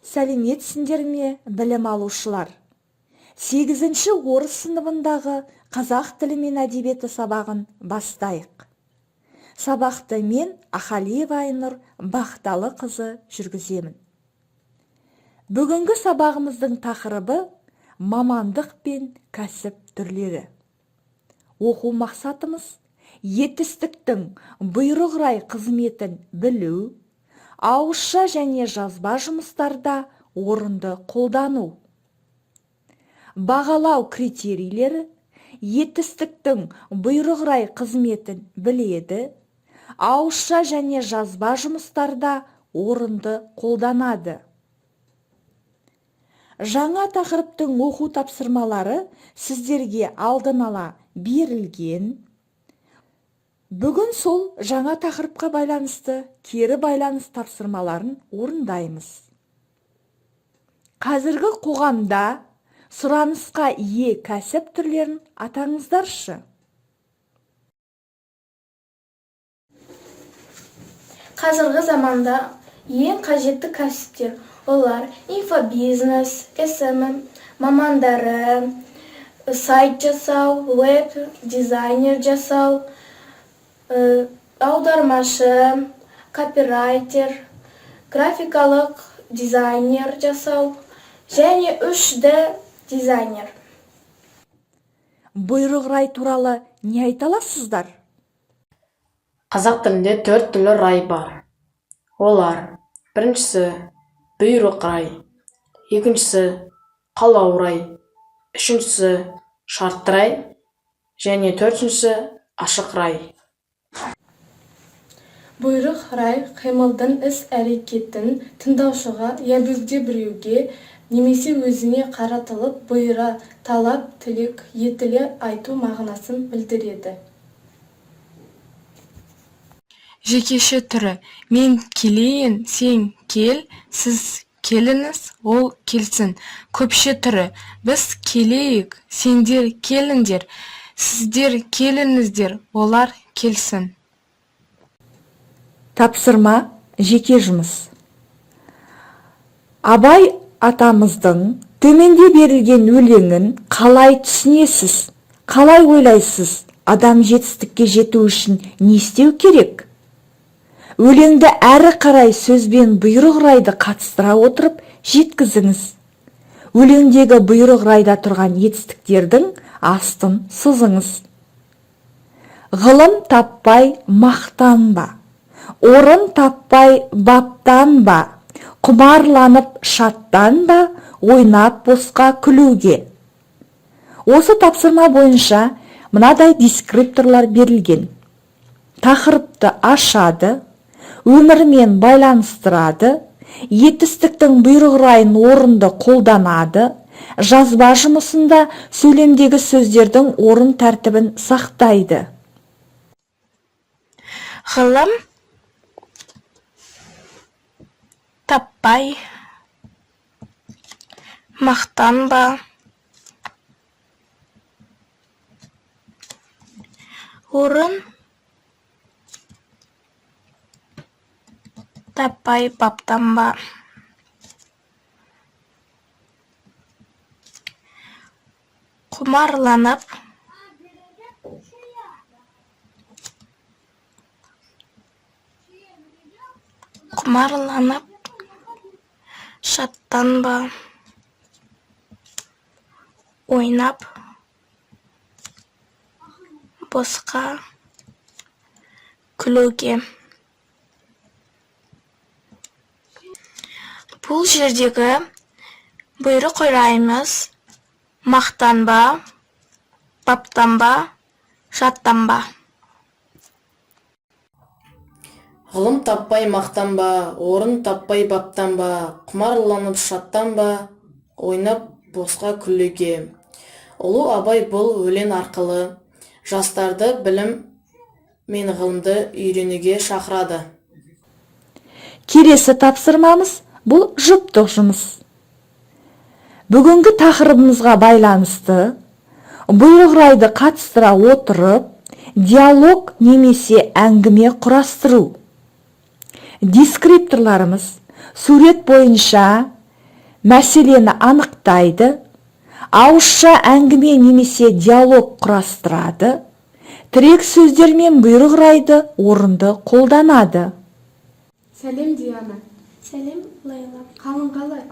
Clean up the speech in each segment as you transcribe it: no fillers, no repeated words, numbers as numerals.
Сәлеметсіңдер ме, білім алушылар? 8-ші орыс сыныбындағы қазақ тілі мен әдебиеті сабағын бастайық. Сабақты мен Ахалиева Айнұр Бақталықызы жүргіземін. Бүгінгі сабағымыздың тақырыбы мамандық пен кәсіп түрлері. Оқу мақсатымыз етістіктің бұйрық-рай қызметін білу, ауызша және жазба жұмыстарда орынды қолдану. Бағалау критерийлері етістіктің бұйрық-рай қызметін біледі, ауызша және жазба жұмыстарда орынды қолданады. Жаңа тақырыптың оқу тапсырмалары сіздерге алдын ала берілген. Бүгін сол жаңа тақырыпқа байланысты кері байланыс тапсырмаларын орындаймыз. Қазіргі қоғамда сұранысқа ие кәсіп түрлерін атаңыздаршы. Қазіргі заманда ең қажетті кәсіптер олар инфобизнес, SMM мамандары, сайт жасау, веб дизайнер жасау, аудармашы, копирайтер, графикалық дизайнер жасау және 3D дизайнер. Бұйрық-рай туралы не айта аласыздар? Қазақ тілінде 4 түрлі рай бар. Олар: біріншісі бұйрық рай, екіншісі қалау рай, үшіншісі шартты рай және төртіншісі ашық рай. Бұйрық рай қимылдың іс-әрекетін тыңдаушыға я бөгде біреуге немесе өзіне қаратылып бұйыра, талап, тілек етіле айту мағынасын білдіреді. Жекеше түрі: мен келейін, сен кел, сіз келіңіз, ол келсін. Көпше түрі: біз келейік, сендер келіңдер, сіздер келіңіздер, олар келсін. Тапсырма жеке жұмыс. Абай атамыздың төменде берілген өлеңін қалай түсінесіз, қалай ойлайсыз? Адам жетістікке жету үшін не істеу керек? Өлеңді әрі қарай сөзбен бұйрық райды қатыстыра отырып жеткізіңіз. Өлеңдегі бұйрық райда тұрған етістіктердің астын сызыңыз. Ғылым таппай мақтанба, орын таппай баптанба, құмарланып шаттанба, ойнап босқа күлуге. Осы тапсырма бойынша мынадай дескрипторлар берілген. Тақырыпты ашады, өмірмен байланыстырады, етістіктің бұйрық райын орынды қолданады, жазба жұмысында сөйлемдегі сөздердің орын тәртібін сақтайды. Ғылым таппай мақтанба, орын таппай баптанба, құмарланып шаттанба, ойнап босқа күлуге. Бұл жердегі бұйрық райымыз мақтанба, баптанба, шаттанба. Ғылым таппай мақтанба, орын таппай баптанба, құмарланып шаттанба, ойнап босқа күлуге. Ұлы Абай бұл өлең арқылы жастарды білім мен ғылымды үйренуге шақырады. Келесі тапсырмамыз бұл жұптық жұмыс. Бүгінгі тақырыбымызға байланысты бұйрық райды қатыстыра отырып диалог немесе әңгіме құрастыру. Дескрипторларымыз сурет бойынша мәселені анықтайды, ауызша әңгіме немесе диалог құрастырады, тірек сөздер мен бұйрық райды орынды қолданады. Сәлем Диана. Сәлем, Лейла. Қалың қалай?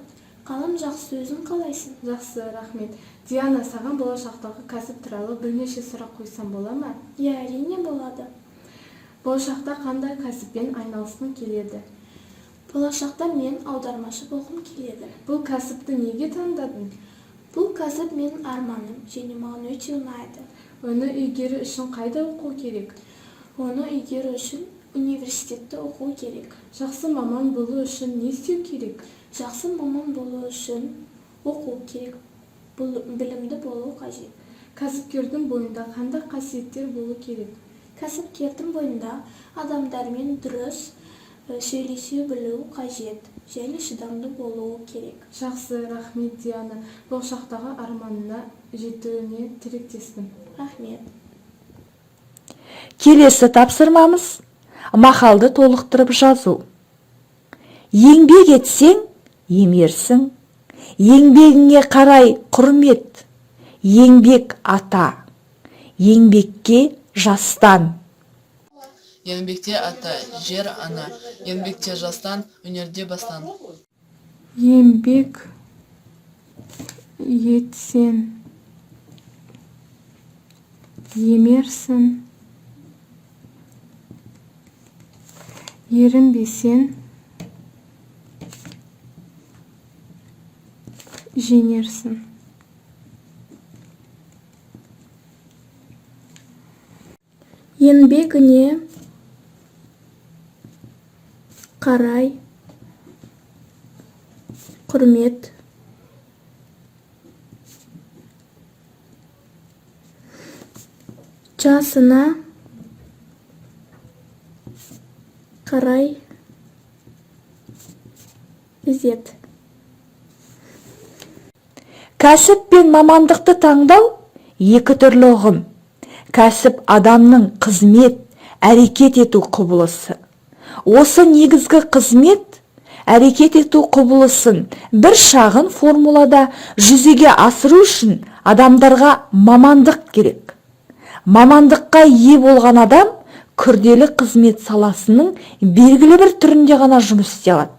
Қалым жақсы, өзің қалайсың? Жақсы, рахмет. Диана, саған болашақтағы кәсіп туралы бірнеше сұрақ қойсам бола ма? Әрине болады. Болашақта қандай кәсіппен айналысқың келеді? Болашақта мен аудармашы болғым келеді. Бұл кәсіпті неге таңдадың? Бұл кәсіп менің арманым, және маған өте ұнайды. Оны игеру үшін қайда оқу керек? Оны игеру үшін университетте оқу керек. Жақсы маман болу үшін не істеу керек? Жақсы маман болу үшін оқу керек. Білімді болу қажет. Кәсіпкердің бойында қандай қасиеттер болу керек? Кәсіпкердің бойында адамдармен дұрыс сөйлесе білу қажет, және шыдамды болуы керек. Жақсы, рахмет Диана. Болашақтағы арманына жетуіне тілектеспін. Рахмет. Келесі тапсырмамыз мақалды толықтырып жазу. Еңбек етсең, емерсің. Еңбегіңе қарай құрмет. Еңбек ата. Еңбекке жастан. Еңбекте ата, жер ана. Еңбекте жастан, өнерде бастан. Еңбек етсең, емерсің. Ерінбесең, жеңерсің. Еңбегіне қарай құрмет. Жасына қарай ізет. Кәсіп пен мамандықты таңдау екі түрлі ұғым. Кәсіп адамның қызмет, әрекет ету құбылысы. Осы негізгі қызмет, әрекет ету құбылысын бір шағын формулада жүзеге асыру үшін адамдарға мамандық керек. Мамандыққа ие болған адам күрделі қызмет саласының белгілі бір түрінде ғана жұмыс істей алады.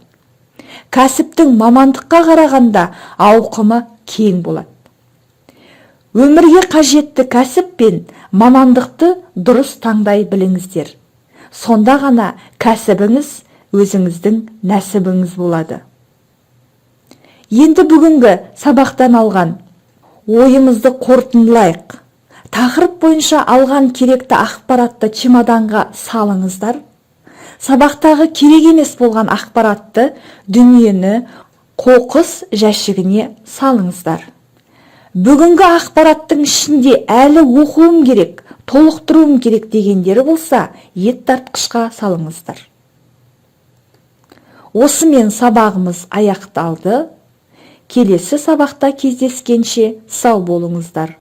Кәсіптің мамандыққа қарағанда ауқымы кең болады. Өмірге қажетті кәсіп пен мамандықты дұрыс таңдай біліңіздер. Сонда ғана кәсібіңіз өзіңіздің нәсібіңіз болады. Енді бүгінгі сабақтан алған ойымызды қорытындылайық. Тақырып бойынша алған керекті ақпаратты чемоданға салыңыздар. Сабақтағы керек емес болған ақпаратты дүниені қоқыс жәшігіне салыңыздар. Бүгінгі ақпараттың ішінде әлі оқуым керек, толықтыруым керек дегендері болса, ет тартқышқа салыңыздар. Осымен сабағымыз аяқталды. Келесі сабақта кездескенше сау болыңыздар.